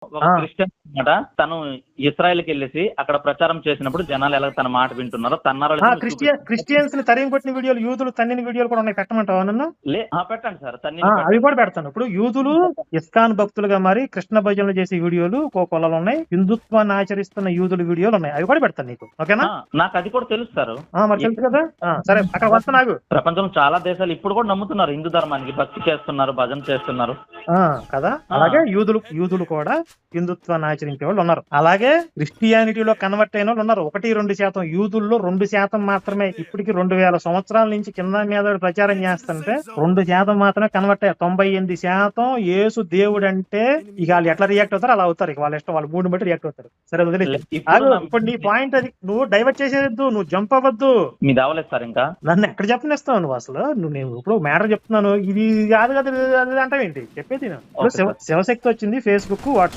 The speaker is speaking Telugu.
ఒక క్రిస్టియన్ అన్నమాట, తను ఇస్రాయల్కి వెళ్ళేసి అక్కడ ప్రచారం చేసినప్పుడు జనాలు ఎలా తన మాట వింటున్నారో తన్నారో క్రిస్టియన్స్ ని తరిమి కొట్టిన వీడియోలు, యూదులు తన్నిన వీడియోలు కూడా ఉన్నాయి, పెట్టమంటావా నన్ను? పెట్టండి సార్. అవి కూడా పెడతాను. ఇప్పుడు యూదులు ఇస్కాన్ భక్తులుగా మారి కృష్ణ భజనలు చేసే వీడియోలు కోకొల్లలు ఉన్నాయి, హిందుత్వాన్ని ఆచరిస్తున్న యూదుల వీడియోలు ఉన్నాయి, అవి కూడా పెడతాను నీకు. ఓకేనా? నాకు అది కూడా తెలుసు సార్. మరి తెలుసు కదా. సరే, అక్కడ వస్తా. నాకు ప్రపంచంలో చాలా దేశాలు ఇప్పుడు కూడా నమ్ముతున్నారు హిందూ ధర్మానికి, భక్తి చేస్తున్నారు, భజన చేస్తున్నారు కదా. అలాగే యూదులు కూడా హిందుత్వాన్ని ఆచరించే వాళ్ళు ఉన్నారు. అలాగే క్రిస్టియానిటీలో కన్వర్ట్ అయిన వాళ్ళు ఉన్నారు. 1-2% యూదుల్లో 2% మాత్రమే ఇప్పటికి 2000 సంవత్సరాల నుంచి కింద మీద ప్రచారం చేస్తుంటే 2% మాత్రమే కన్వర్ట్ అయ్యారు. 98% యేసు దేవుడు అంటే ఇక వాళ్ళు ఎట్లా రియాక్ట్ అవుతారు అలా అవుతారు. ఇక వాళ్ళ ఇష్టం, వాళ్ళ మూడు బట్టి రియాక్ట్ అవుతారు. సరే, వదిలేదు. ఇప్పుడు నీ పాయింట్ అది, నువ్వు డైవర్ట్ చేసేయద్దు, నువ్వు జంప్ అవ్వద్దు. మీది అవ్వలేదు సార్. ఇంకా నన్ను ఎక్కడ చెప్పనిస్తావు నువ్వు అసలు? నేను ఇప్పుడు మ్యాటర్ చెప్తున్నాను, ఇది కాదు కదా అది అంటావేంటి చెప్పేది. శివశక్తి వచ్చింది, ఫేస్బుక్, వాట్సాప్